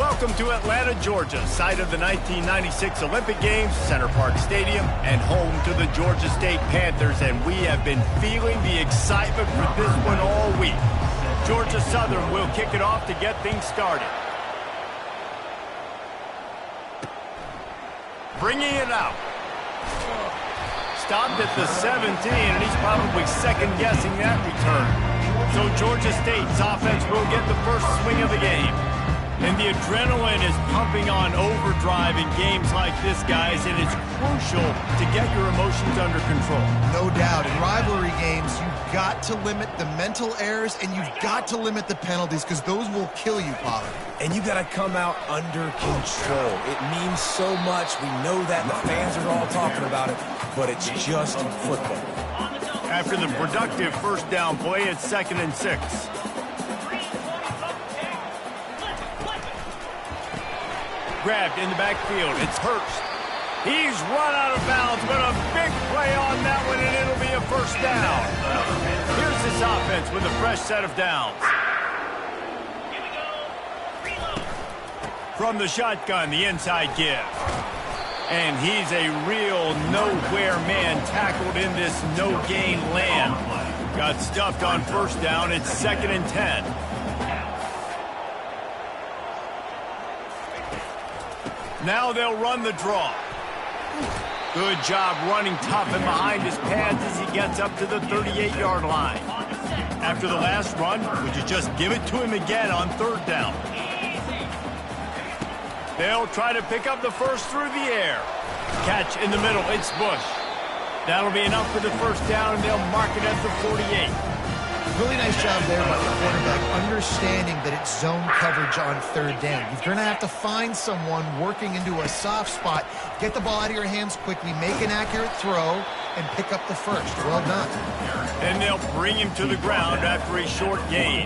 Welcome to Atlanta, Georgia, site of the 1996 Olympic Games, Center Park Stadium, and home to the Georgia State Panthers, and we have been feeling the excitement for this one all week. Georgia Southern will kick it off to get things started. Bringing it out. Stopped at the 17, and he's probably second-guessing that return. So Georgia State's offense will get the first swing of the game. And the adrenaline is pumping on overdrive in games like this, guys, and it's crucial to get your emotions under control. No doubt. In rivalry games, you've got to limit the mental errors, and you've got to limit the penalties, because those will kill you, Pollard. And you got to come out under control. It means so much. We know that. The fans are all talking about it, but it's just football. After the productive first down play, it's 2nd and 6. Grabbed in the backfield. It's Hurst. He's run out of bounds, but a big play on that one, and it'll be a first down. Here's this offense with a fresh set of downs. From the shotgun, the inside give. And he's a real nowhere man tackled in this no-gain land. Got stuffed on first down. It's 2nd and 10. Now they'll run the draw. Good job running tough and behind his pads as he gets up to the 38-yard line. After the last run, would you just give it to him again on 3rd down? They'll try to pick up the first through the air. Catch in the middle, it's Bush. That'll be enough for the first down, and they'll mark it at the 48. Really nice job there by the quarterback, understanding that it's zone coverage on 3rd down. You're going to have to find someone working into a soft spot, get the ball out of your hands quickly, make an accurate throw, and pick up the first. Well done. And they'll bring him to the ground after a short gain.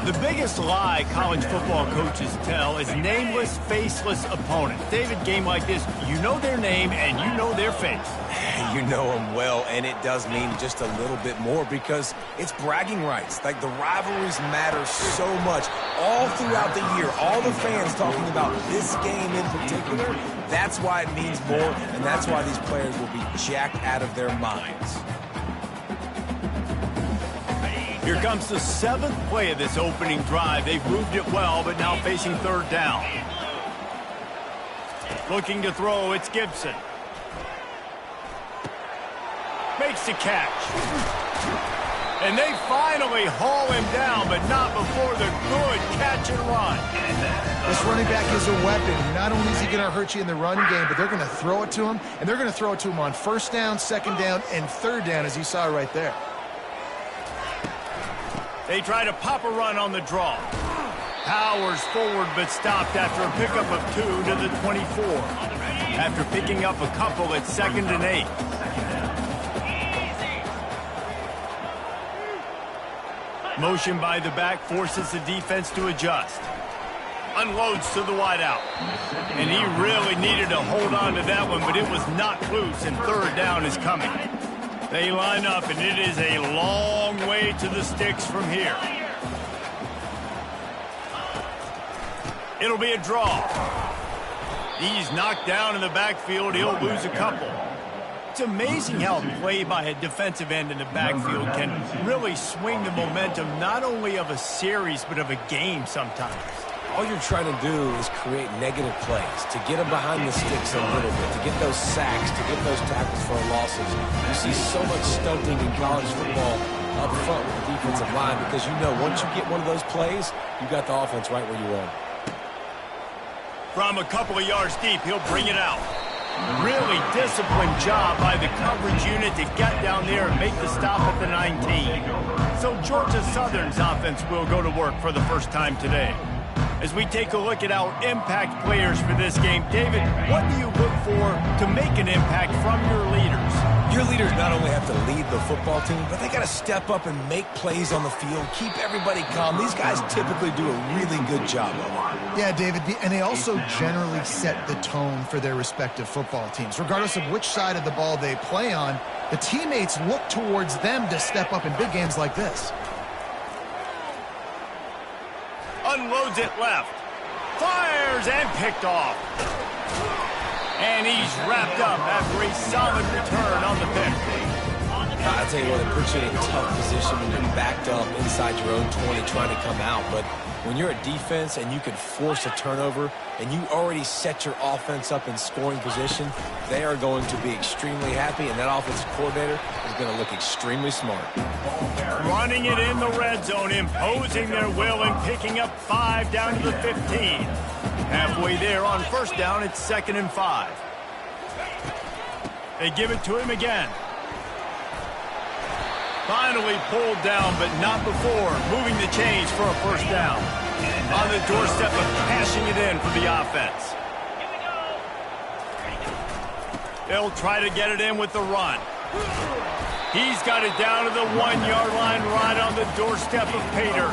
The biggest lie college football coaches tell is nameless, faceless opponents. David, game like this, you know their name and you know their face. You know them well, and it does mean just a little bit more because it's bragging rights. Like, the rivalries matter so much all throughout the year. All the fans talking about this game in particular, that's why it means more, and that's why these players will be jacked out of their minds. Here comes the 7th play of this opening drive. They've moved it well, but now facing 3rd down. Looking to throw, it's Gibson. Makes the catch. And they finally haul him down, but not before the good catch and run. This running back is a weapon. Not only is he going to hurt you in the run game, but they're going to throw it to him, and they're going to throw it to him on 1st down, 2nd down, and 3rd down, as you saw right there. They try to pop a run on the draw. Powers forward, but stopped after a pickup of 2 to the 24. After picking up a couple, it's 2nd and 8. Motion by the back forces the defense to adjust. Unloads to the wideout. And he really needed to hold on to that one, but it was knocked loose, and 3rd down is coming. They line up, and it is a long way to the sticks from here. It'll be a draw. He's knocked down in the backfield. He'll lose a couple. It's amazing how a play by a defensive end in the backfield can really swing the momentum not only of a series but of a game sometimes. All you're trying to do is create negative plays, to get them behind the sticks a little bit, to get those sacks, to get those tackles for losses. You see so much stunting in college football up front with the defensive line because you know once you get one of those plays, you got the offense right where you want. From a couple of yards deep, he'll bring it out. Really disciplined job by the coverage unit to get down there and make the stop at the 19. So Georgia Southern's offense will go to work for the first time today. As we take a look at our impact players for this game, David, what do you look for to make an impact from your leaders? Your leaders not only have to lead the football team, but they got to step up and make plays on the field, keep everybody calm. These guys typically do a really good job of it. Yeah, David, and they also generally set the tone for their respective football teams. Regardless of which side of the ball they play on, the teammates look towards them to step up in big games like this. Unloads it left. Fires and picked off. And he's wrapped up after a solid return on the pick. I tell you what, it puts you in a tough position when you're backed up inside your own 20 trying to come out. But when you're a defense and you can force a turnover and you already set your offense up in scoring position, they are going to be extremely happy, and that offensive coordinator is going to look extremely smart. Running it in the red zone, imposing their will and picking up 5 down to the 15. Halfway there on first down, it's 2nd and 5. They give it to him again. Finally pulled down, but not before moving the chains for a first down. On the doorstep of cashing it in for the offense. They'll try to get it in with the run. He's got it down to the 1-yard line right on the doorstep of Pater.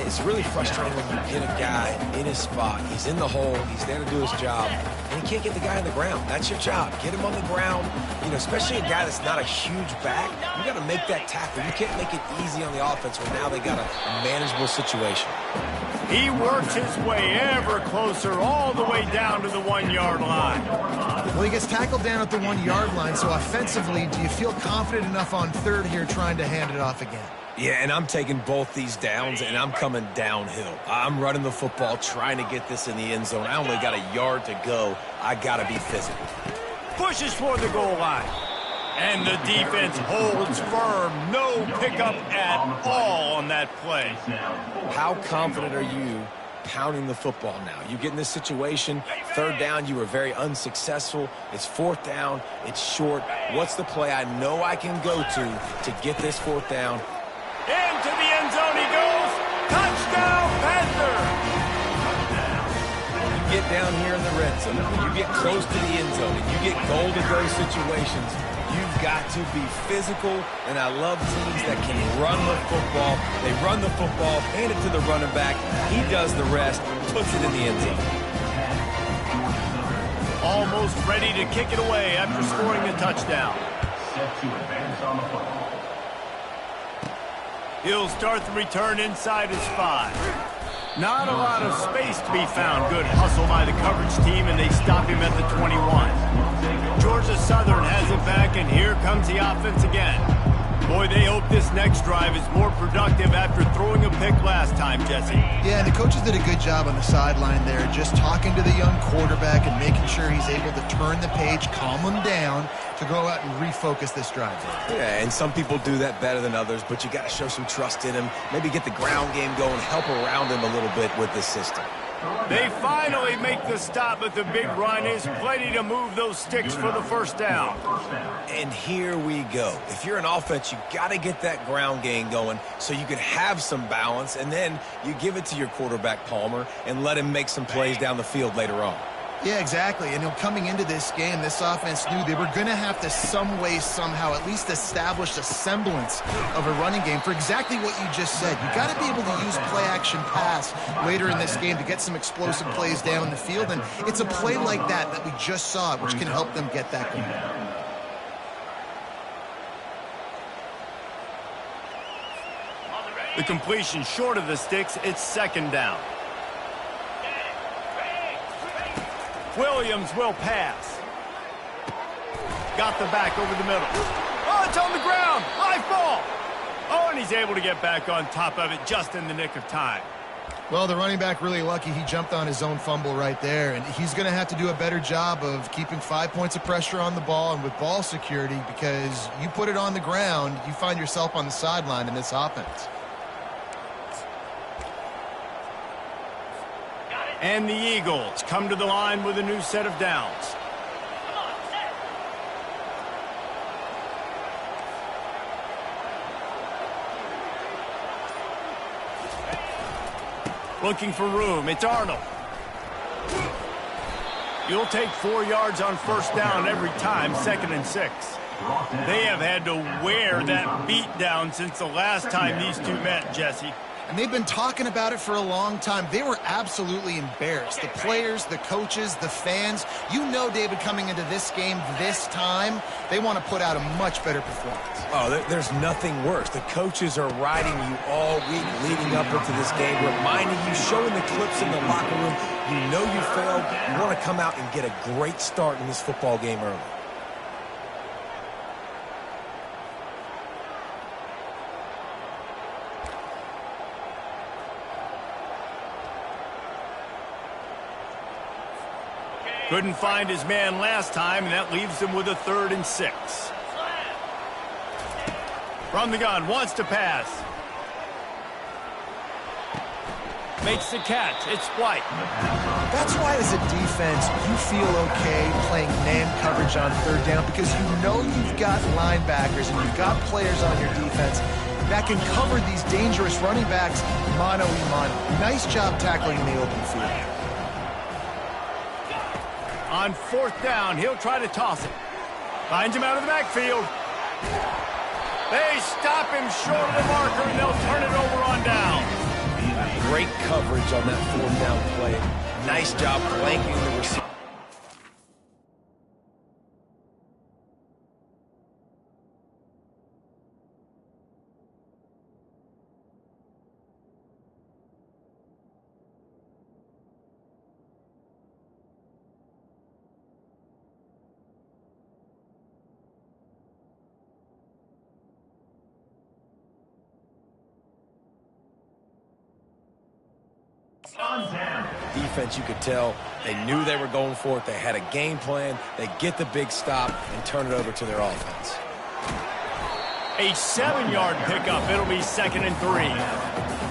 It's really frustrating when you get a guy in his spot. He's in the hole. He's there to do his job. And you can't get the guy on the ground. That's your job. Get him on the ground. You know, especially a guy that's not a huge back. You got to make that tackle. You can't make it easy on the offense when now they got a manageable situation. He works his way ever closer all the way down to the 1-yard line. Well, he gets tackled down at the 1-yard line, so offensively, do you feel confident enough on third here trying to hand it off again? Yeah, and I'm taking both these downs, and I'm coming downhill. I'm running the football, trying to get this in the end zone. I only got a yard to go. I got to be physical. Pushes for the goal line. And the defense holds firm. No pickup at all on that play. How confident are you pounding the football now? You get in this situation, third down, you were very unsuccessful. It's fourth down, it's short. What's the play I know I can go to get this fourth down? Into the end zone he goes. Touchdown, Panther! You get down here in the red zone, you get close to the end zone, and you get goal to go situations, you've got to be physical, and I love teams that can run the football. They run the football, hand it to the running back, he does the rest, puts it in the end zone. Almost ready to kick it away after scoring a touchdown. Set to advance on the football. He'll start the return inside his 5. Not a lot of space to be found. Good hustle by the coverage team, and they stop him at the 21. Georgia Southern has it back, and here comes the offense again. Boy, they hope this next drive is more productive after throwing a pick last time, Jesse. Yeah, and the coaches did a good job on the sideline there, just talking to the young quarterback and making sure he's able to turn the page, calm him down to go out and refocus this drive. Yeah, and some people do that better than others, but you got to show some trust in him, maybe get the ground game going, help around him a little bit with this system. They finally make the stop, but the big run is plenty to move those sticks for the first down. And here we go. If you're an offense, you got to get that ground game going so you can have some balance, and then you give it to your quarterback, Palmer, and let him make some plays down the field later on. Yeah, exactly. And coming into this game, this offense knew they were going to have to some way, somehow, at least establish a semblance of a running game for exactly what you just said. You got to be able to use play-action pass later in this game to get some explosive plays down the field. And it's a play like that we just saw, which can help them get that going. The completion short of the sticks, it's 2nd down. Williams will pass. Got the back over the middle. Oh, it's on the ground. Live ball. Oh, and he's able to get back on top of it just in the nick of time. Well, the running back really lucky. He jumped on his own fumble right there, and he's going to have to do a better job of keeping 5 points of pressure on the ball and with ball security, because you put it on the ground, you find yourself on the sideline in this offense. And the Eagles come to the line with a new set of downs. Looking for room. It's Arnold. You'll take 4 yards on first down every time, 2nd and 6. They have had to wear that beat down since the last time these two met, Jesse. And they've been talking about it for a long time. They were absolutely embarrassed. The players, the coaches, the fans. You know, David, coming into this game this time, they want to put out a much better performance. Oh, there's nothing worse. The coaches are riding you all week leading up into this game, reminding you, showing the clips in the locker room. You know you failed. You want to come out and get a great start in this football game early. Couldn't find his man last time, and that leaves him with a 3rd and 6. From the gun, wants to pass. Makes the catch. It's White. That's why, as a defense, you feel okay playing man coverage on 3rd down, because you know you've got linebackers and you've got players on your defense that can cover these dangerous running backs mano-a-mano. Nice job tackling in the open field. On 4th down, he'll try to toss it. Finds him out of the backfield. They stop him short of the marker, and they'll turn it over on down. Great coverage on that 4th down play. Nice job blanking the receiver. Defense, you could tell they knew they were going for it. They had a game plan. They get the big stop and turn it over to their offense. A 7-yard pickup. It'll be 2nd and 3.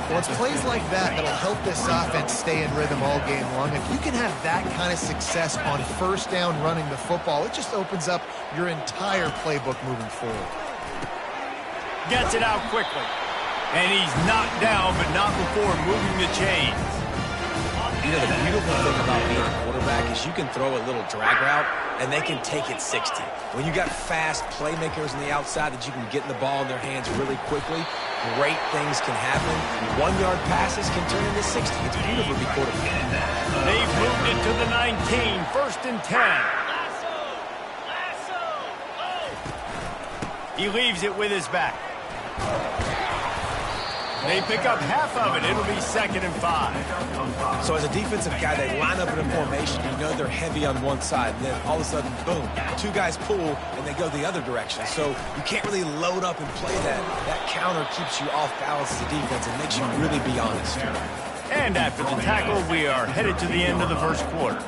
Well, it's plays like that that'll help this offense stay in rhythm all game long. If you can have that kind of success on 1st down running the football, it just opens up your entire playbook moving forward. Gets it out quickly. And he's knocked down, but not before moving the chains. You know, the beautiful thing about being a quarterback is you can throw a little drag route, and they can take it 60. When you got fast playmakers on the outside that you can get the ball in their hands really quickly, great things can happen. 1-yard passes can turn into 60. It's beautiful to be quarterback. They've moved it to the 19, 1st and 10. He leaves it with his back. They pick up half of it. It'll be 2nd and 5. So as a defensive guy, they line up in a formation. You know they're heavy on one side. And then all of a sudden, boom, 2 guys pull, and they go the other direction. So you can't really load up and play that. That counter keeps you off balance as a defense and makes you really be honest. And after the tackle, we are headed to the end of the 1st quarter.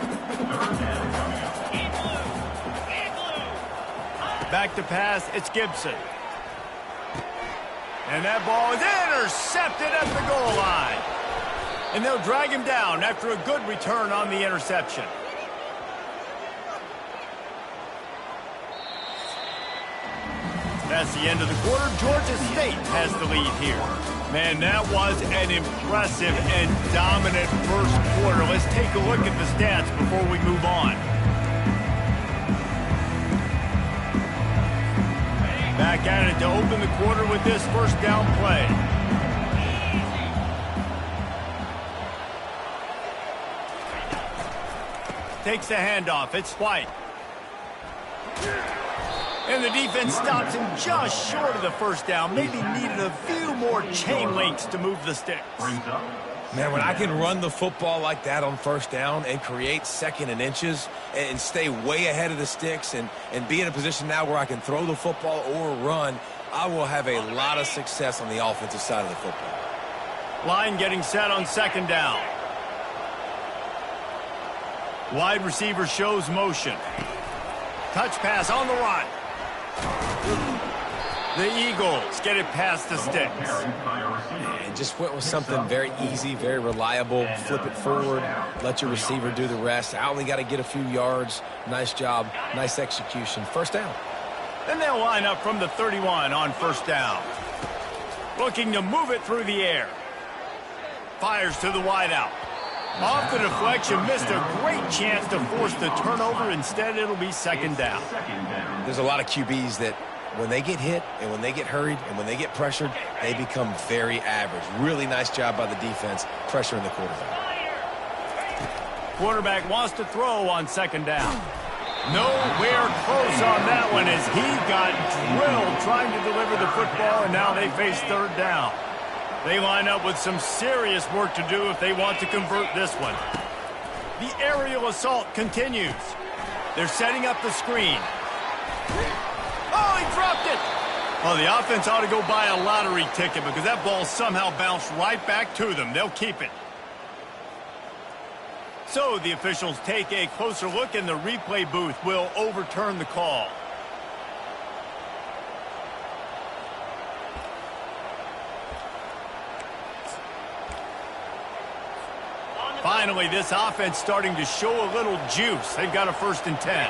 Back to pass, it's Gibson. And that ball is intercepted at the goal line. And they'll drag him down after a good return on the interception. That's the end of the quarter. Georgia State has the lead here. Man, that was an impressive and dominant 1st quarter. Let's take a look at the stats before we move on. Back at it to open the quarter with this 1st down play. Takes the handoff. It's White. And the defense stops him just short of the 1st down. Maybe needed a few more chain links to move the sticks. Man, when I can run the football like that on 1st down and create 2nd and inches and stay way ahead of the sticks and be in a position now where I can throw the football or run, I will have a lot of success on the offensive side of the football. Line getting set on 2nd down. Wide receiver shows motion. Touch pass on the run. The Eagles get it past the sticks. And just went with something very easy, very reliable. Flip it forward, let your receiver do the rest. I only got to get a few yards. Nice job, nice execution. 1st down. Then they'll line up from the 31 on 1st down. Looking to move it through the air. Fires to the wideout. Off the deflection, missed a great chance to force the turnover. Instead, it'll be 2nd down. There's a lot of QBs that when they get hit and when they get hurried and when they get pressured, they become very average. Really nice job by the defense pressuring the quarterback. Quarterback wants to throw on second down. Nowhere close on that one as he got drilled trying to deliver the football, and now they face third down. They line up with some serious work to do if they want to convert this one. The aerial assault continues. They're setting up the screen. Oh, he dropped it! Well, the offense ought to go buy a lottery ticket because that ball somehow bounced right back to them. They'll keep it. So the officials take a closer look, and the replay booth will overturn the call. Finally, this offense starting to show a little juice. They've got a 1st and 10.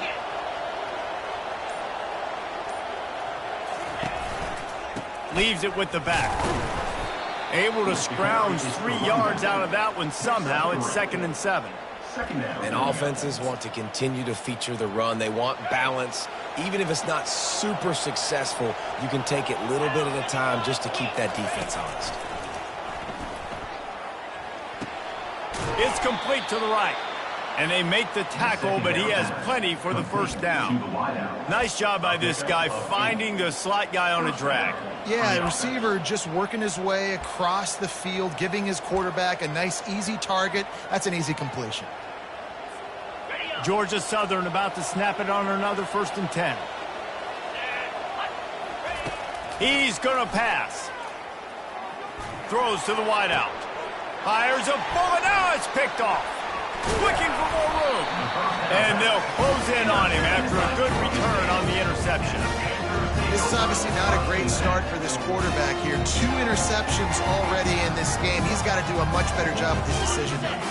Leaves it with the back. Able to scrounge 3 yards out of that one somehow. It's 2nd and 7. And offenses want to continue to feature the run. They want balance. Even if it's not super successful, you can take it little bit at a time just to keep that defense honest. It's complete to the right. And they make the tackle, but he has plenty for the 1st down. Nice job by this guy finding the slot guy on a drag. Yeah, the receiver just working his way across the field, giving his quarterback a nice, easy target. That's an easy completion. Georgia Southern about to snap it on another 1st and 10. He's going to pass. Throws to the wideout. Fires a bullet. Now it's picked off. Looking for more room. And they'll close in on him after a good return on the interception. This is obviously not a great start for this quarterback here. 2 interceptions already in this game. He's got to do a much better job with his decision making.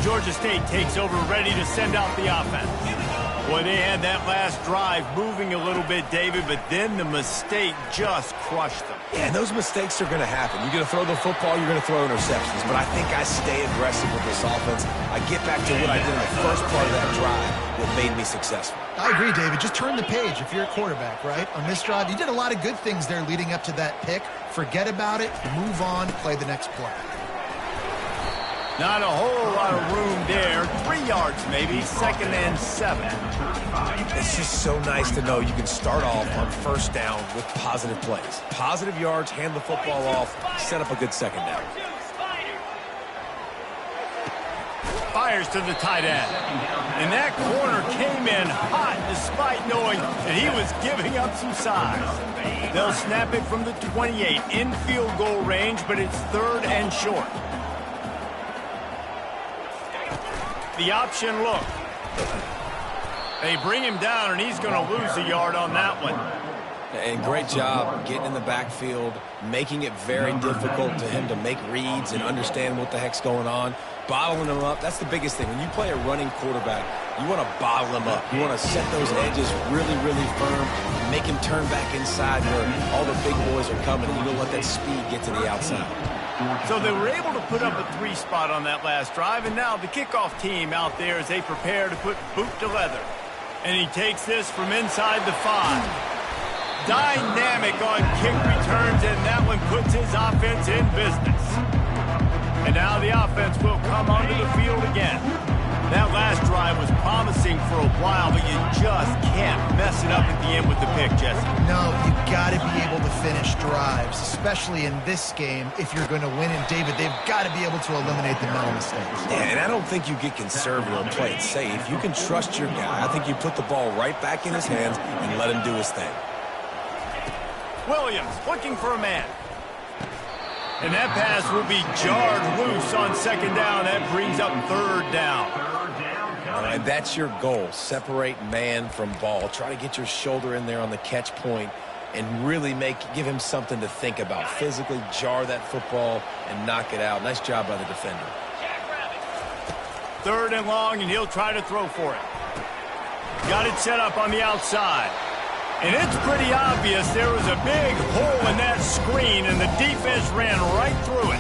Georgia State takes over, ready to send out the offense. Boy, they had that last drive moving a little bit, David, but then the mistake just crushed them. Yeah, and those mistakes are going to happen. You're going to throw the football, you're going to throw interceptions. But I think I stay aggressive with this offense. I get back to what I did in the first part of that drive that made me successful. I agree, David. Just turn the page if you're a quarterback, right? On this drive, you did a lot of good things there leading up to that pick. Forget about it, move on, play the next play. Not a whole lot of room there. 3 yards maybe, 2nd and 7. It's just so nice to know you can start off on 1st down with positive plays. Positive yards, hand the football off, set up a good 2nd down. Fires to the tight end. And that corner came in hot despite knowing that he was giving up some size. They'll snap it from the 28 in field goal range, but it's 3rd and short. The option look. They bring him down, and he's going to lose a yard on that one. And great job getting in the backfield, making it very difficult to him to make reads and understand what the heck's going on. Bottling him up, that's the biggest thing. When you play a running quarterback, you want to bottle him up. You want to set those edges really, really firm, make him turn back inside where all the big boys are coming, and you don't let that speed get to the outside. So they were able to put up a 3 spot on that last drive, and now the kickoff team out there as they prepare to put boot to leather. And he takes this from inside the 5. Dynamic on kick returns, and that one puts his offense in business. And now the offense will come onto the field again. That last drive was promising for a while, but you just can't mess it up at the end with the pick, Jesse. No, you've got to be able to finish drives, especially in this game if you're going to win. And, David, they've got to be able to eliminate the mental mistakes. Yeah, and I don't think you get conservative and play it safe. You can trust your guy. I think you put the ball right back in his hands and let him do his thing. Williams looking for a man. And that pass will be jarred loose on 2nd down. That brings up 3rd down. And that's your goal. Separate man from ball. Try to get your shoulder in there on the catch point and really give him something to think about. Physically jar that football and knock it out. Nice job by the defender. 3rd and long, and he'll try to throw for it. Got it set up on the outside. And it's pretty obvious there was a big hole in that screen, and the defense ran right through it.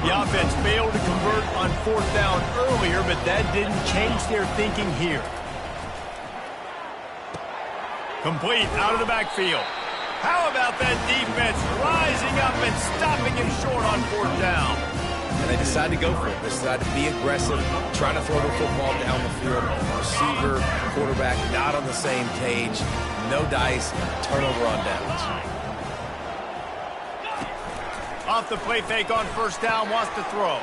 The offense failed to convert on 4th down earlier, but that didn't change their thinking here. Complete out of the backfield. How about that defense rising up and stopping him short on 4th down? And they decide to go for it. They decide to be aggressive, trying to throw the football down the field. Receiver, quarterback, not on the same page. No dice, turnover on downs. Off the play fake on 1st down, wants to throw.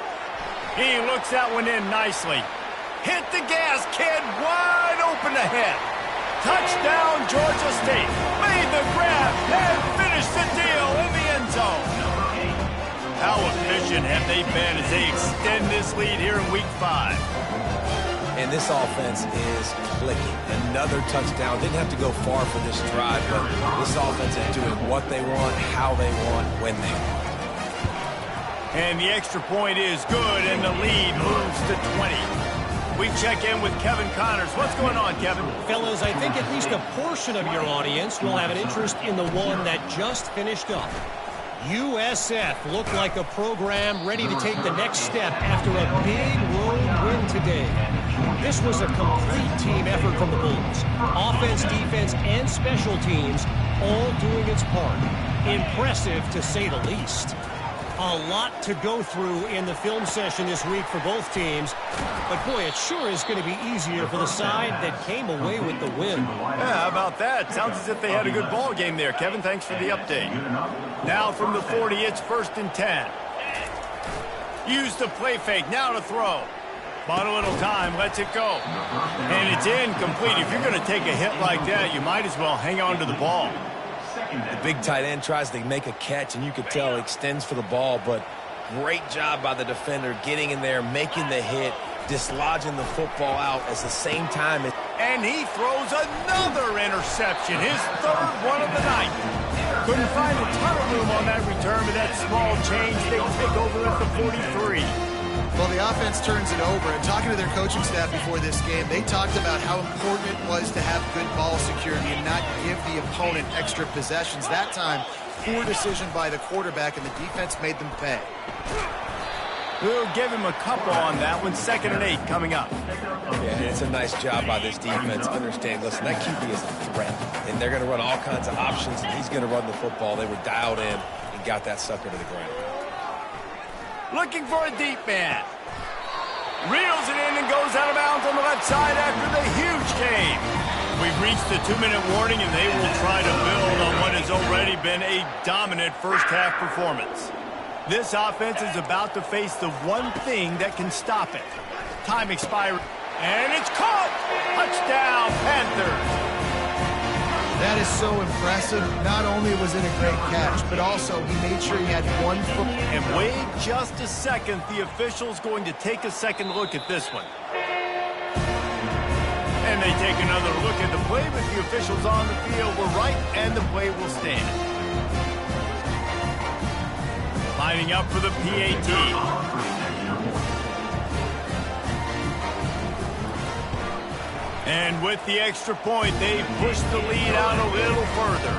He looks that one in nicely. Hit the gas, kid, wide open ahead. Touchdown, Georgia State. Made the grab and finished the deal in the end zone. How efficient have they been as they extend this lead here in Week 5? And this offense is clicking. Another touchdown. Didn't have to go far for this drive, but this offense is doing what they want, how they want, when they want. And the extra point is good, and the lead moves to 20. We check in with Kevin Connors. What's going on, Kevin? Fellas, I think at least a portion of your audience will have an interest in the one that just finished up. USF looked like a program ready to take the next step after a big road win today. This was a complete team effort from the Bulls. Offense, defense, and special teams all doing its part. Impressive, to say the least. A lot to go through in the film session this week for both teams. But, boy, it sure is going to be easier for the side that came away with the win. Yeah, how about that? Sounds as if they had a good ball game there, Kevin. Thanks for the update. Now from the 40, it's 1st and 10. Use the play fake. Now to throw. Bought a little time. Lets it go. And it's incomplete. If you're going to take a hit like that, you might as well hang on to the ball. The big tight end tries to make a catch, and you could tell he extends for the ball, but great job by the defender getting in there, making the hit, dislodging the football out at the same time. And he throws another interception, his 3rd one of the night. Couldn't find a ton of room on that return, but that small change, they take over at the 43. Well, the offense turns it over, and talking to their coaching staff before this game, they talked about how important it was to have good ball security and not give the opponent extra possessions. That time, poor decision by the quarterback, and the defense made them pay. We'll give him a couple on that one. 2nd and 8 coming up. Yeah, it's a nice job by this defense. Understand, listen, that QB is a threat, and they're going to run all kinds of options, and he's going to run the football. They were dialed in and got that sucker to the ground. Looking for a deep man. Reels it in and goes out of bounds on the left side after the huge game. We've reached the 2-minute warning, and they will try to build on what has already been a dominant first-half performance. This offense is about to face the one thing that can stop it. Time expired, and it's caught! Touchdown, Panthers! That is so impressive. Not only was it a great catch, but also he made sure he had one foot. And wait just a second. The official's going to take a second look at this one. And they take another look at the play, but the officials on the field were right, and the play will stand. Lining up for the PAT. And with the extra point, they push the lead out a little further.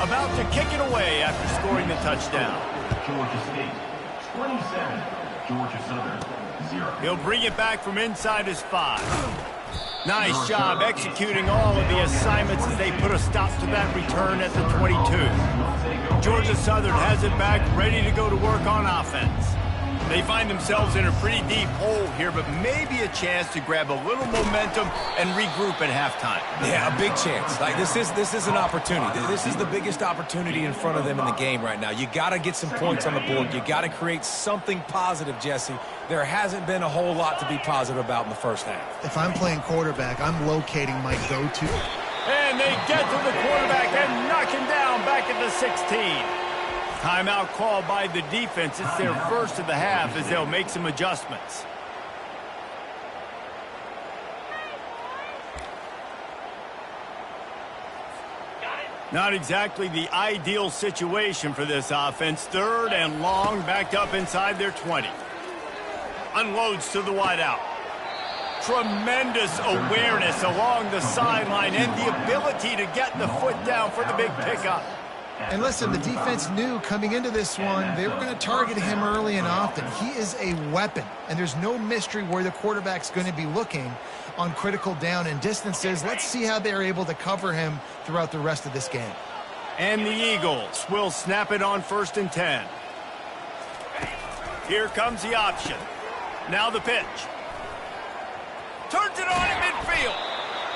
About to kick it away after scoring the touchdown. Georgia State, 27. Georgia Southern, 0. He'll bring it back from inside his 5. Nice job executing all of the assignments as they put a stop to that return at the 22. Georgia Southern has it back, ready to go to work on offense. They find themselves in a pretty deep hole here, but maybe a chance to grab a little momentum and regroup at halftime. Yeah, a big chance. Like this is an opportunity. This is the biggest opportunity in front of them in the game right now. You got to get some points on the board. You got to create something positive, Jesse. There hasn't been a whole lot to be positive about in the first half. If I'm playing quarterback, I'm locating my go-to. And they get to the quarterback and knock him down back at the 16. Timeout called by the defense. It's their first of the half as they'll make some adjustments. Not exactly the ideal situation for this offense. 3rd and long, backed up inside their 20. Unloads to the wideout. Tremendous awareness along the sideline and the ability to get the foot down for the big pickup. And listen, the defense knew coming into this one, they were going to target him early and often. He is a weapon, and there's no mystery where the quarterback's going to be looking on critical down and distances. Let's see how they're able to cover him throughout the rest of this game. And the Eagles will snap it on 1st and 10. Here comes the option. Now the pitch. Turns it on in midfield.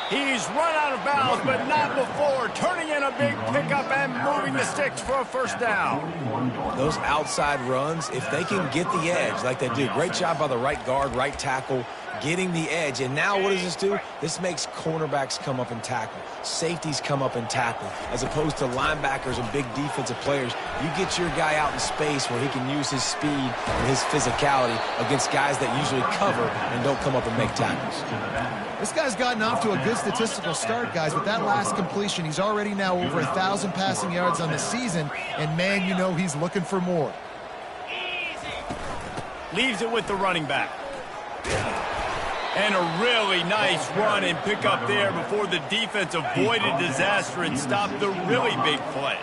He's run out of bounds, but not before. Turning in a big pickup and moving the sticks for a 1st down. Those outside runs, if they can get the edge like they do, great job by the right guard, right tackle, getting the edge. And now what does this do? This makes cornerbacks come up and tackle. Safeties come up and tackle. As opposed to linebackers and big defensive players, you get your guy out in space where he can use his speed and his physicality against guys that usually cover and don't come up and make tackles. This guy's gotten off to a good statistical start, guys. With that last completion, he's already now over 1,000 passing yards on the season. And, man, you know he's looking for more. Leaves it with the running back. And a really nice run and pick up there before the defense avoided disaster and stopped the really big play.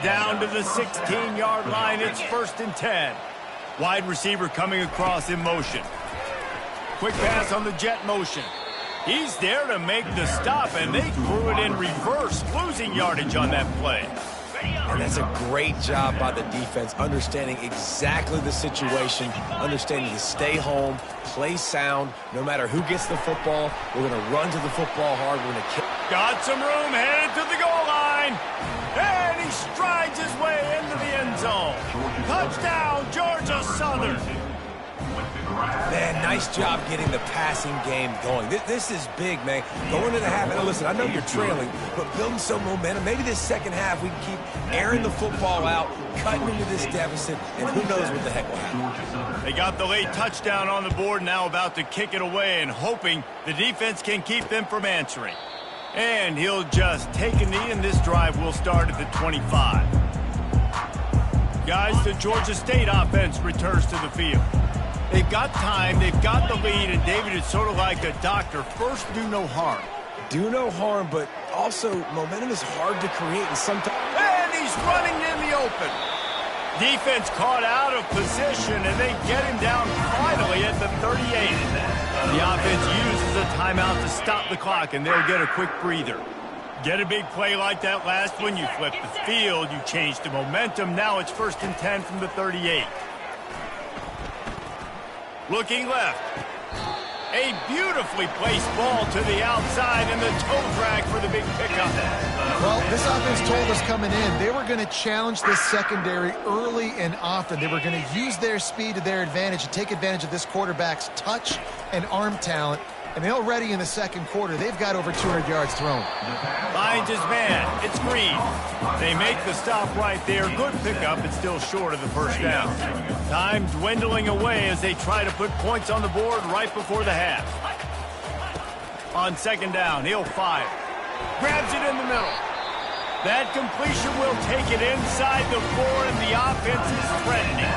Down to the 16-yard line, it's 1st and 10. Wide receiver coming across in motion. Quick pass on the jet motion. He's there to make the stop, and they threw it in reverse, losing yardage on that play. And that's a great job by the defense, understanding exactly the situation, understanding to stay home, play sound. No matter who gets the football, we're going to run to the football hard. We're going to kick. Got some room, headed to the goal line. And he strides his way into the end zone. Touchdown, Georgia Southern. Man, nice job getting the passing game going. This is big, man. Going into the half, and listen, I know you're trailing, but building some momentum. Maybe this second half we can keep airing the football out, cutting into this deficit, and who knows what the heck will happen. They got the late touchdown on the board, now about to kick it away and hoping the defense can keep them from answering. And he'll just take a knee, and this drive will start at the 25. Guys, the Georgia State offense returns to the field. They've got time, they've got the lead, and David is sort of like a doctor. First, do no harm. Do no harm, but also momentum is hard to create, and sometimes. And he's running in the open. Defense caught out of position, and they get him down finally at the 38. The offense uses a timeout to stop the clock, and they'll get a quick breather. Get a big play like that last one, you flip the field, you change the momentum. Now it's 1st and 10 from the 38. Looking left. A beautifully placed ball to the outside and the toe drag for the big pickup. Well, this offense told us coming in they were going to challenge this secondary early and often. They were going to use their speed to their advantage and take advantage of this quarterback's touch and arm talent. And already in the second quarter, they've got over 200 yards thrown. Finds his man. It's Green. They make the stop right there. Good pickup. It's still short of the 1st down. Time dwindling away as they try to put points on the board right before the half. On 2nd down, he'll fire. Grabs it in the middle. That completion will take it inside the 4, and the offense is threatening.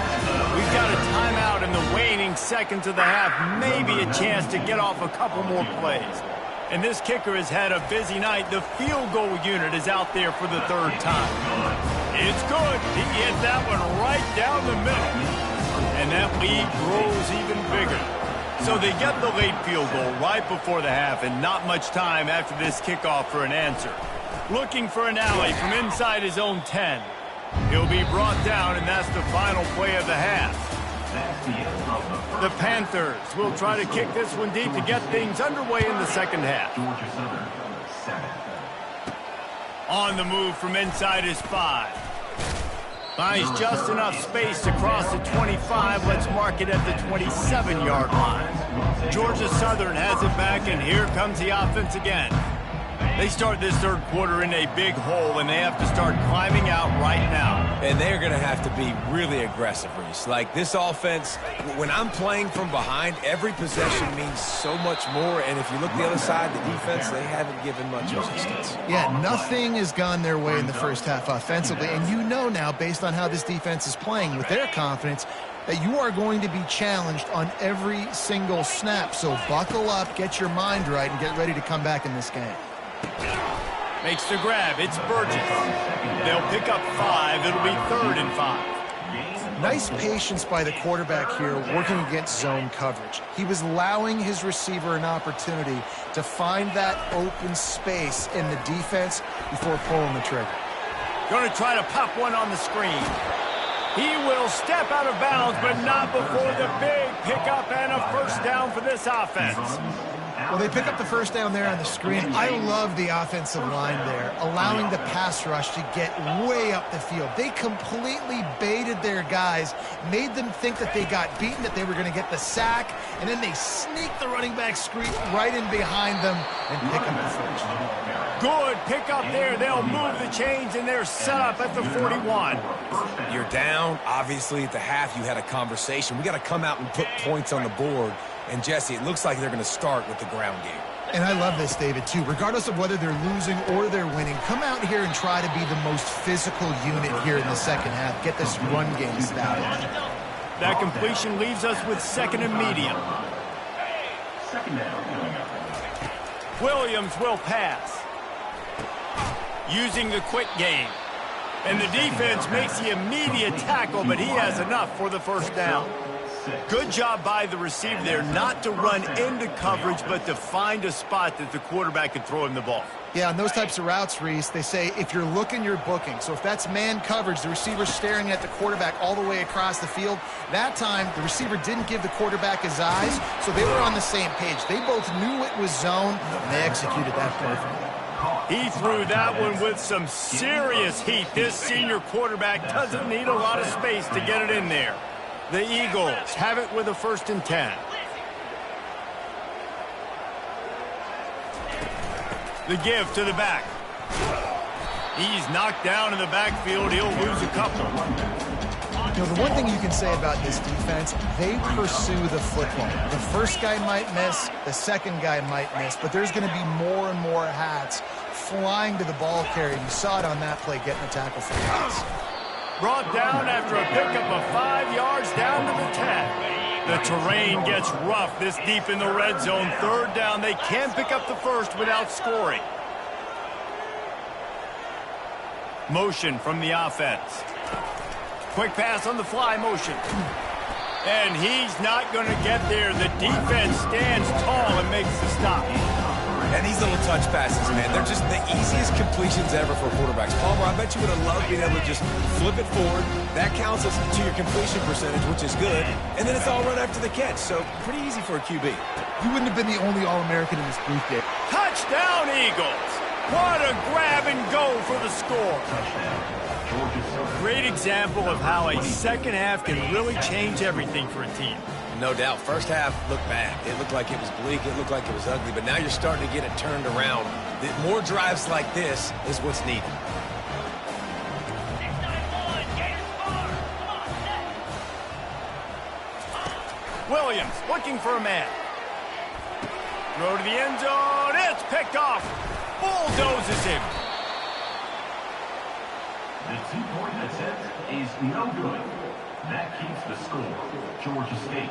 We've got a timeout in the waning seconds of the half. Maybe a chance to get off a couple more plays. And this kicker has had a busy night. The field goal unit is out there for the 3rd time. It's good. He hit that one right down the middle. And that lead grows even bigger. So they get the late field goal right before the half, and not much time after this kickoff for an answer. Looking for an alley from inside his own 10. He'll be brought down, and that's the final play of the half. The Panthers will try to kick this one deep to get things underway in the second half. On the move from inside his 5. Finds just enough space to cross the 25. Let's mark it at the 27-yard line. Georgia Southern has it back, and here comes the offense again. They start this 3rd quarter in a big hole, and they have to start climbing out right now. And they're going to have to be really aggressive, Reese. Like, this offense, when I'm playing from behind, every possession means so much more. And if you look the other side, the defense, they haven't given much resistance. Yeah, nothing has gone their way in the first half offensively. And you know now, based on how this defense is playing with their confidence, that you are going to be challenged on every single snap. So buckle up, get your mind right, and get ready to come back in this game. Makes the grab. It's Burgess. They'll pick up 5. It'll be 3rd and 5. Nice patience by the quarterback here working against zone coverage. He was allowing his receiver an opportunity to find that open space in the defense before pulling the trigger. Going to try to pop one on the screen. He will step out of bounds, but not before the big pickup and a first down for this offense. Well, they pick up the first down there on the screen. I love the offensive line there, allowing the pass rush to get way up the field. They completely baited their guys, made them think that they got beaten, that they were going to get the sack, and then they sneak the running back screen right in behind them and pick up the first. Good pick up there. They'll move the chains, and they're set up at the 41. You're down. Obviously, at the half, you had a conversation. We got to come out and put points on the board. And, Jesse, it looks like they're going to start with the ground game. And I love this, David, too. Regardless of whether they're losing or they're winning, come out here and try to be the most physical unit here in the second half. Get this run game established. That completion leaves us with second and medium. Second down. Williams will pass. Using the quick game. And the defense makes the immediate tackle, but he has enough for the first down. Good job by the receiver there not to run into coverage, but to find a spot that the quarterback could throw him the ball. Yeah, on those types of routes, Reese, they say if you're looking, you're booking. So if that's man coverage, the receiver's staring at the quarterback all the way across the field. That time, the receiver didn't give the quarterback his eyes, so they were on the same page. They both knew it was zone, and they executed that perfectly. He threw that one with some serious heat. This senior quarterback doesn't need a lot of space to get it in there. The Eagles have it with a 1st and 10. The give to the back. He's knocked down in the backfield. He'll lose a couple. You know, the one thing you can say about this defense, they pursue the football. The first guy might miss, the second guy might miss, but there's going to be more and more hats flying to the ball carrier. You saw it on that play, getting a tackle for the pass. Brought down after a pickup of 5 yards down to the 10. The terrain gets rough this deep in the red zone. 3rd down. They can pick up the first without scoring. Motion from the offense. Quick pass on the fly motion. And he's not going to get there. The defense stands tall and makes the stop. And these little touch passes, man, they're just the easiest completions ever for quarterbacks. Palmer, I bet you would have loved being able to just flip it forward. That counts as to your completion percentage, which is good. And then it's all run after the catch, so pretty easy for a QB. You wouldn't have been the only All-American in this group, Dave. Touchdown, Eagles! What a grab and go for the score. Great example of how a second half can really change everything for a team. No doubt. First half looked bad. It looked like it was bleak. It looked like it was ugly. But now you're starting to get it turned around. More drives like this is what's needed. Williams looking for a man. Throw to the end zone. It's picked off. Bulldozes him. The 2-point attempt is no good. That keeps the score. Georgia State,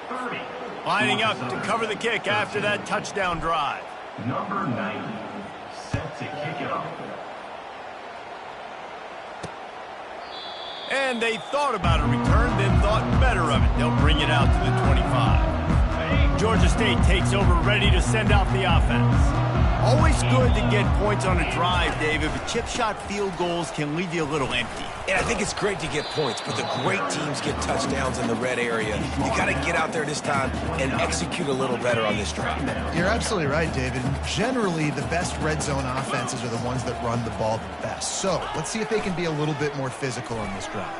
30. Lining up to cover the kick after that touchdown drive. Number 90, set to kick it off. And they thought about a return, then thought better of it. They'll bring it out to the 25. Georgia State takes over, ready to send out the offense. Always good to get points on a drive, David, but chip shot field goals can leave you a little empty. And I think it's great to get points, but the great teams get touchdowns in the red area. You got to get out there this time and execute a little better on this drive. You're absolutely right, David. Generally, the best red zone offenses are the ones that run the ball the best. So let's see if they can be a little bit more physical on this drive.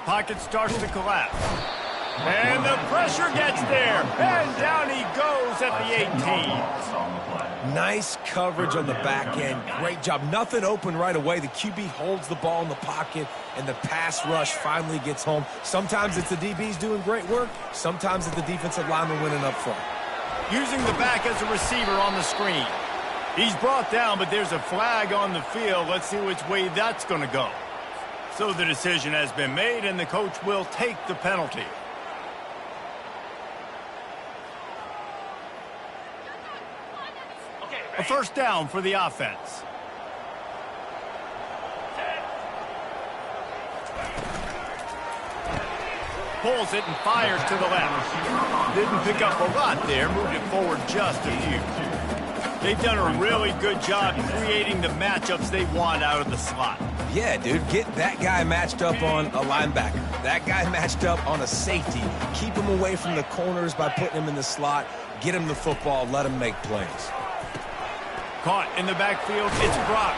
Pocket starts to collapse. And the pressure gets there. And down he goes at the 18. Nice coverage on the back end. Great job. Nothing open right away. The QB holds the ball in the pocket, and the pass rush finally gets home. Sometimes it's the DBs doing great work. Sometimes it's the defensive lineman winning up front. Using the back as a receiver on the screen. He's brought down, but there's a flag on the field. Let's see which way that's going to go. So the decision has been made, and the coach will take the penalty. A first down for the offense. Pulls it and fires to the left. Didn't pick up a lot there, moved it forward just a few. They've done a really good job creating the matchups they want out of the slot. Yeah, dude, get that guy matched up on a linebacker. That guy matched up on a safety. Keep him away from the corners by putting him in the slot. Get him the football. Let him make plays. Caught in the backfield. It's Brock.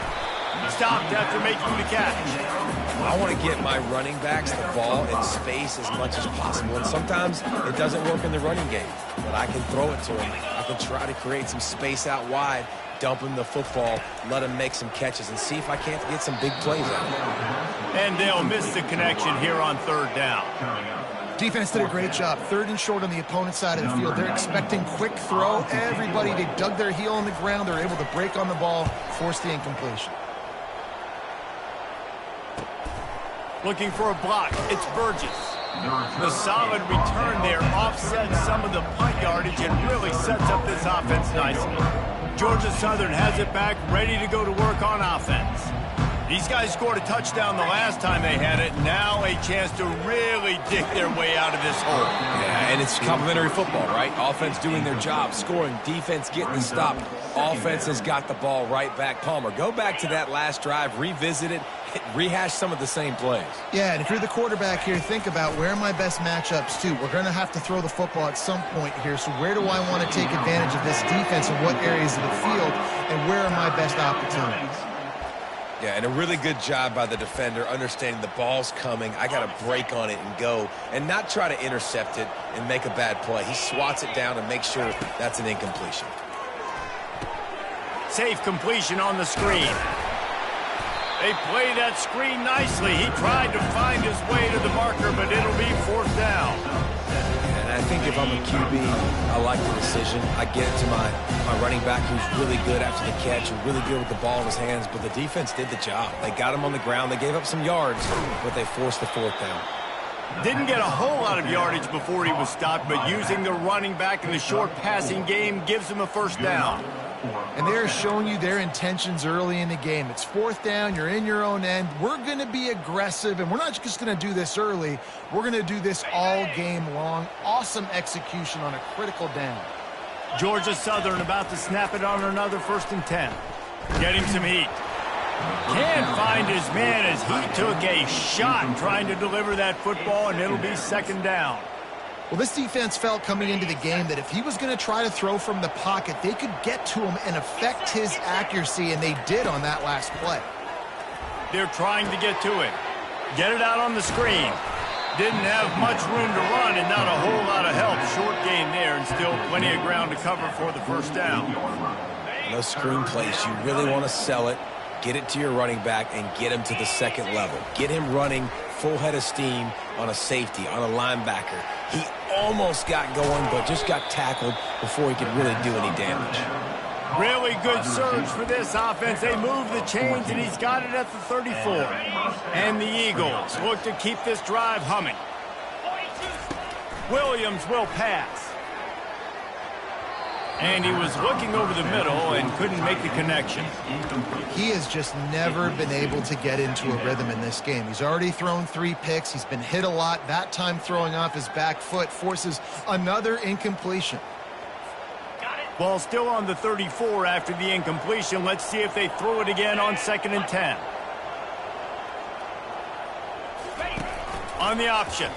Stopped after making the catch. I want to get my running backs the ball in space as much as possible. And sometimes it doesn't work in the running game. But I can throw it to him. I can try to create some space out wide, dump him the football, let him make some catches, and see if I can't get some big plays out of him. And they'll miss the connection here on third down. Defense did a great job. Third and short on the opponent's side of the field. They're expecting quick throw. Everybody, they dug their heel on the ground. They're able to break on the ball, force the incompletion. Looking for a block. It's Burgess. The solid return there offsets some of the punt yardage and really sets up this offense nicely. Georgia Southern has it back, ready to go to work on offense. These guys scored a touchdown the last time they had it. Now a chance to really dig their way out of this hole. Yeah, and it's complimentary football, right? Offense doing their job, scoring, defense getting the stop. Offense has got the ball right back. Palmer, go back to that last drive, revisit it, rehash some of the same plays. Yeah, and if you're the quarterback here, think about where are my best matchups too. We're going to have to throw the football at some point here, so where do I want to take advantage of this defense and what areas of the field, and where are my best opportunities? Yeah, and a really good job by the defender understanding the ball's coming. I got to break on it and go and not try to intercept it and make a bad play. He swats it down and makes sure that's an incompletion. Safe completion on the screen. They play that screen nicely. He tried to find his way to the marker, but it'll be fourth down. And I think if I'm a QB, I like the decision. I get it to my running back who's really good after the catch and really good with the ball in his hands, but the defense did the job. They got him on the ground. They gave up some yards, but they forced the fourth down. Didn't get a whole lot of yardage before he was stopped, but using the running back in the short passing game gives him a first down. And they're showing you their intentions early in the game. It's fourth down. You're in your own end. We're going to be aggressive, and we're not just going to do this early. We're going to do this all game long. Awesome execution on a critical down. Georgia Southern about to snap it on another 1st and 10. Getting some heat. Can't find his man as he took a shot trying to deliver that football, and it'll be 2nd down. Well, this defense felt coming into the game that if he was going to try to throw from the pocket, they could get to him and affect his accuracy, and they did on that last play. They're trying to get to it. Get it out on the screen. Didn't have much room to run and not a whole lot of help. Short gain there and still plenty of ground to cover for the first down. Those screen plays, you really want to sell it, get it to your running back, and get him to the second level. Get him running full head of steam on a safety, on a linebacker. He almost got going, but just got tackled before he could really do any damage. Really good surge for this offense. They move the chains, and he's got it at the 34. And the Eagles look to keep this drive humming. Williams will pass. And he was looking over the middle and couldn't make the connection. He has just never been able to get into a rhythm in this game. He's already thrown 3 picks. He's been hit a lot. That time throwing off his back foot forces another incompletion. Ball still on the 34 after the incompletion. Let's see if they throw it again on 2nd and 10. On the option.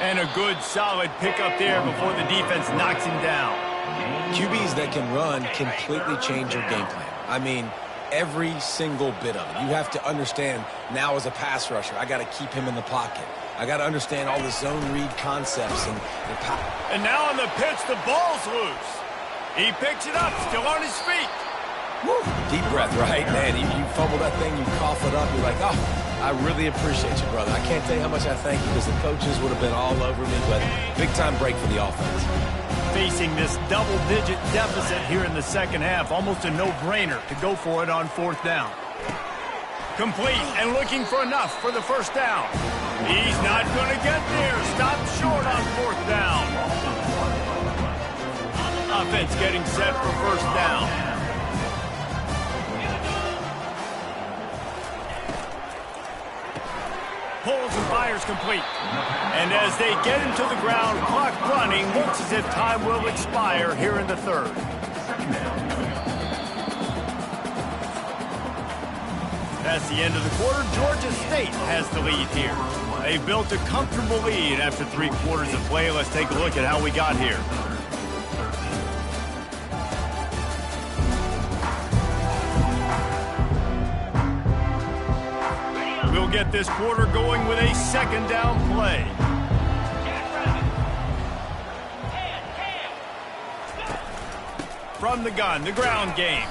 And a good, solid pickup there before the defense knocks him down. QBs that can run completely change your game plan. I mean, every single bit of it. You have to understand now as a pass rusher, I got to keep him in the pocket. I got to understand all the zone read concepts. And now on the pitch, the ball's loose. He picks it up, still on his feet. Woo. Deep breath, right? Man, you fumble that thing, you cough it up, you're like, oh, I really appreciate you, brother. I can't tell you how much I thank you because the coaches would have been all over me, but big-time break for the offense. Facing this double-digit deficit here in the second half, almost a no-brainer to go for it on 4th down. Complete and looking for enough for the first down. He's not going to get there. Stopped short on 4th down. Offense getting set for first down. Pulls and fires complete. And as they get him to the ground, clock running, looks as if time will expire here in the third. That's the end of the quarter. Georgia State has the lead here. They've built a comfortable lead after 3 quarters of play. Let's take a look at how we got here. We'll get this quarter going with a second down play. From the gun, the ground game.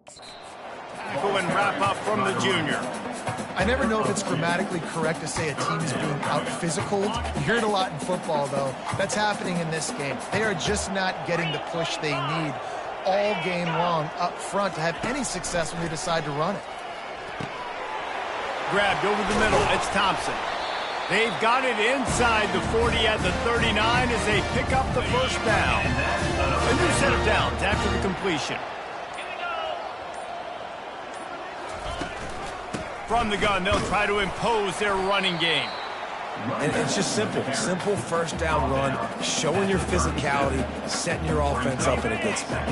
Tackle and wrap up from the junior. I never know if it's grammatically correct to say a team is being out-physicaled. You hear it a lot in football, though. That's happening in this game. They are just not getting the push they need all game long up front to have any success when they decide to run it. Grabbed over the middle. It's Thompson. They've got it inside the 40 at the 39 as they pick up the first down. A new set of downs after the completion. From the gun, they'll try to impose their running game. And it's just simple. Simple first down run, showing your physicality, setting your offense up in a good spot.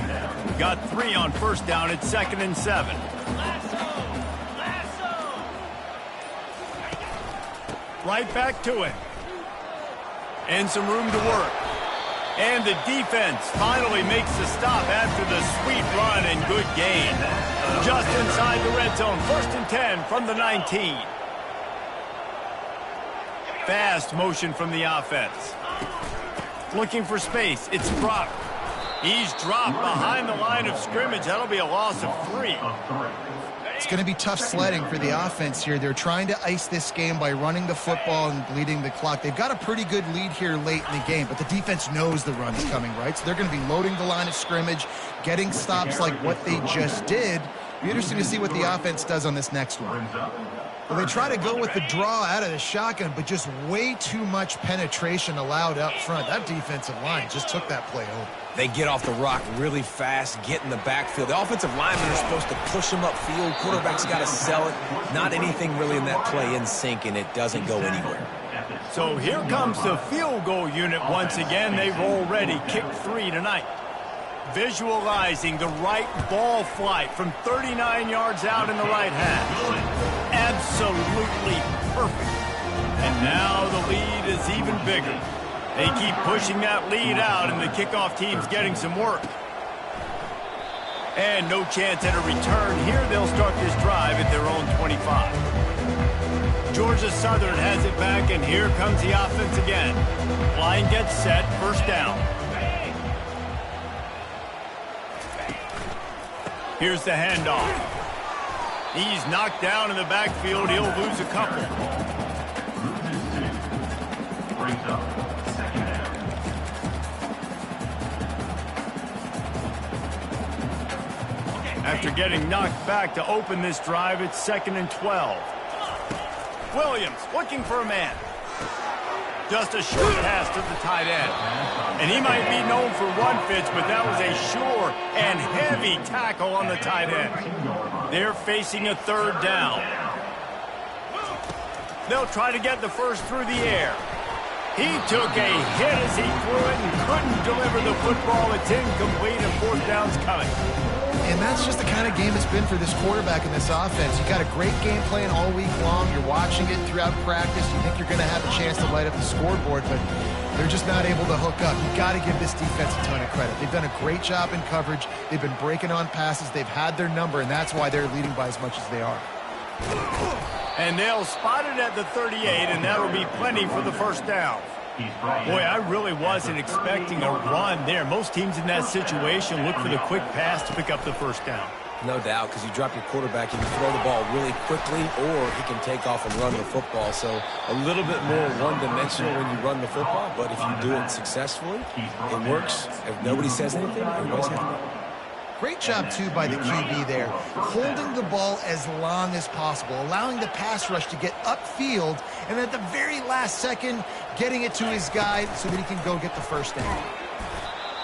Got 3 on first down. It's 2nd and 7. Right back to it. And some room to work. And the defense finally makes the stop after the sweet run and good gain. Just inside the red zone. 1st and 10 from the 19. Fast motion from the offense. Looking for space. It's Brock. He's dropped behind the line of scrimmage. That'll be a loss of 3. It's going to be tough sledding for the offense here. They're trying to ice this game by running the football and bleeding the clock. They've got a pretty good lead here late in the game, but the defense knows the run is coming, right? So they're going to be loading the line of scrimmage, getting stops like what they just did. It'll be interesting to see what the offense does on this next one. Well, they try to go with the draw out of the shotgun, but just way too much penetration allowed up front. That defensive line just took that play over. They get off the rock really fast, get in the backfield. The offensive linemen are supposed to push them upfield. Quarterback's got to sell it. Not anything really in that play in sync, and it doesn't go anywhere. So here comes the field goal unit once again. They've already kicked 3 tonight. Visualizing the right ball flight from 39 yards out in the right half. Absolutely perfect. And now the lead is even bigger. They keep pushing that lead out, and the kickoff team's getting some work. And no chance at a return here. They'll start this drive at their own 25. Georgia Southern has it back, and here comes the offense again. Line gets set, 1st down. Here's the handoff. He's knocked down in the backfield. He'll lose a couple. After getting knocked back to open this drive, it's 2nd and 12. Williams looking for a man. Just a short pass to the tight end. And he might be known for run fits, but that was a sure and heavy tackle on the tight end. They're facing a 3rd down. They'll try to get the first through the air. He took a hit as he threw it and couldn't deliver the football. It's incomplete, and 4th down's coming. And that's just the kind of game it's been for this quarterback in this offense. You got a great game plan all week long. You're watching it throughout practice. You think you're going to have a chance to light up the scoreboard, but they're just not able to hook up. You've got to give this defense a ton of credit. They've done a great job in coverage. They've been breaking on passes. They've had their number, and that's why they're leading by as much as they are. And they'll spot it at the 38, and that'll be plenty for the 1st down. Boy, I really wasn't expecting a run there. Most teams in that situation look for the quick pass to pick up the 1st down. No doubt, because you drop your quarterback, you can throw the ball really quickly, or he can take off and run the football. So a little bit more one-dimensional when you run the football, but if you do it successfully, it works. If nobody says anything, everybody's happy. Great job, too, by the QB there, holding the ball as long as possible, allowing the pass rush to get upfield, and at the very last second, getting it to his guy so that he can go get the 1st down.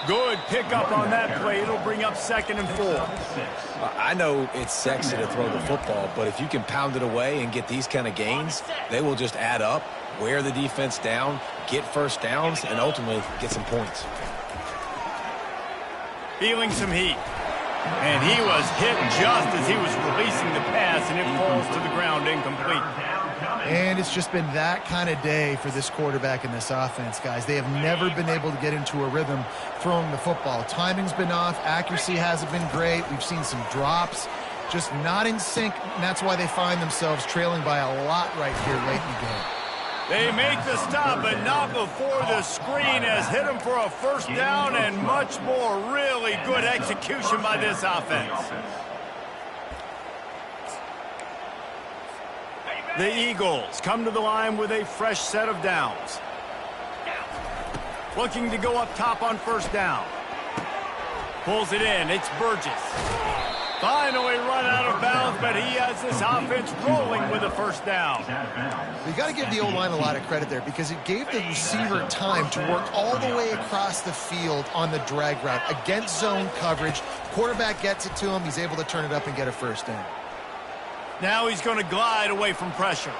Good pickup on that play. It'll bring up 2nd and 4. I know it's sexy to throw the football, but if you can pound it away and get these kind of gains, they will just add up, wear the defense down, get 1st downs, and ultimately get some points. Feeling some heat. And he was hit just as he was releasing the pass, and it falls to the ground incomplete. And it's just been that kind of day for this quarterback in this offense, guys. They have never been able to get into a rhythm throwing the football. Timing's been off. Accuracy hasn't been great. We've seen some drops. Just not in sync, and that's why they find themselves trailing by a lot right here late in the game. They make the stop, but not before the screen has hit them for a 1st down and much more. Really good execution by this offense. The Eagles come to the line with a fresh set of downs. Looking to go up top on first down. Pulls it in. It's Burgess. Finally run out of bounds, but he has this offense rolling with a first down. You got to give the O-line a lot of credit there because it gave the receiver time to work all the way across the field on the drag route against zone coverage. Quarterback gets it to him. He's able to turn it up and get a first down. Now he's going to glide away from pressure.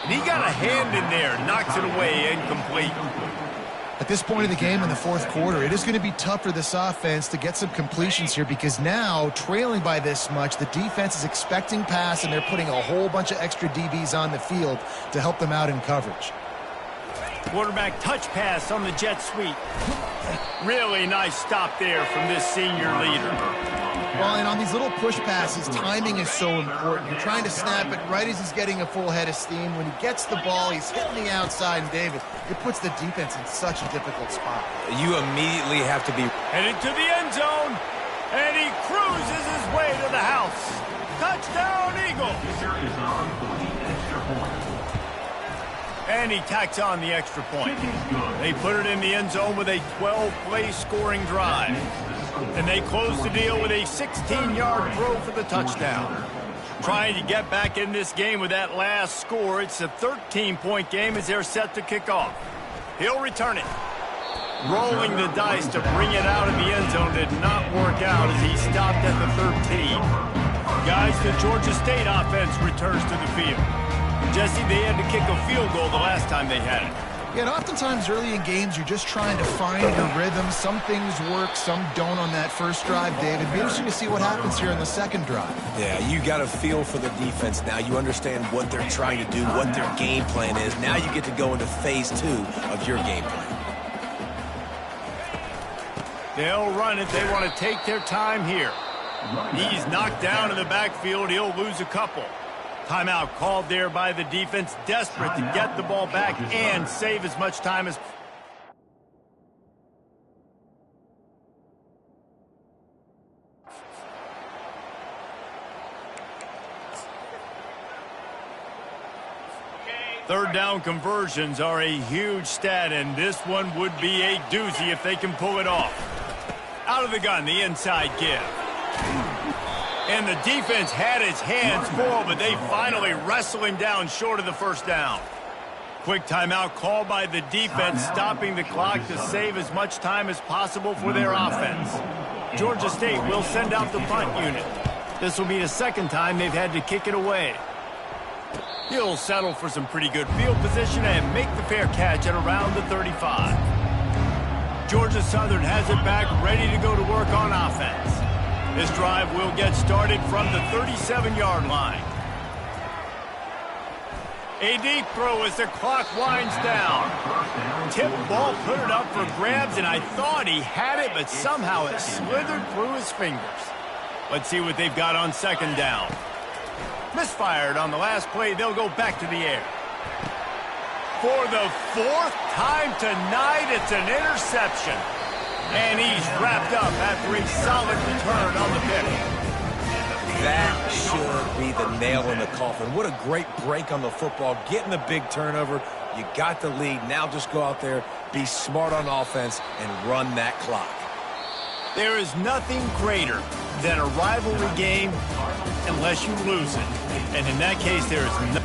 And he got a hand in there, knocks it away, incomplete. At this point of the game in the fourth quarter, it is going to be tough for this offense to get some completions here because now, trailing by this much, the defense is expecting pass and they're putting a whole bunch of extra DBs on the field to help them out in coverage. Quarterback touch pass on the jet sweep. Really nice stop there from this senior leader. Well, and on these little push passes, timing is so important. You're trying to snap it right as he's getting a full head of steam. When he gets the ball, he's hitting the outside, and David, it puts the defense in such a difficult spot. You immediately have to be headed to the end zone, and he cruises his way to the house. Touchdown, Eagles! And he tacks on the extra point. They put it in the end zone with a 12-play scoring drive. And they close the deal with a 16-yard throw for the touchdown. Trying to get back in this game with that last score. It's a 13-point game as they're set to kick off. He'll return it. Rolling the dice to bring it out of the end zone did not work out as he stopped at the 13. Guys, the Georgia State offense returns to the field. Jesse, they had to kick a field goal the last time they had it. Yeah, and oftentimes early in games, you're just trying to find your rhythm. Some things work, some don't on that first drive, David. It'd be interesting to see what happens here in the second drive. Yeah, you got a feel for the defense now. You understand what they're trying to do, what their game plan is. Now you get to go into phase 2 of your game plan. They'll run it. They want to take their time here. He's knocked down in the backfield. He'll lose a couple. Timeout called there by the defense, desperate to get the ball back and save as much time as... Third down conversions are a huge stat, and this one would be a doozy if they can pull it off. Out of the gun, the inside give. And the defense had its hands full, but they finally wrestle him down short of the first down. Quick timeout called by the defense, stopping the clock to save as much time as possible for their offense. Georgia State will send out the punt unit. This will be the second time they've had to kick it away. He'll settle for some pretty good field position and make the fair catch at around the 35. Georgia Southern has it back, ready to go to work on offense. This drive will get started from the 37-yard line. A deep throw as the clock winds down. Tip ball, put it up for grabs, and I thought he had it, but somehow it slithered through his fingers. Let's see what they've got on second down. Misfired on the last play. They'll go back to the air. For the fourth time tonight, it's an interception. And he's wrapped up after a solid return on the pick. That should be the nail in the coffin. What a great break on the football. Getting the big turnover. You got the lead. Now just go out there, be smart on offense, and run that clock. There is nothing greater than a rivalry game unless you lose it. And in that case, there is no...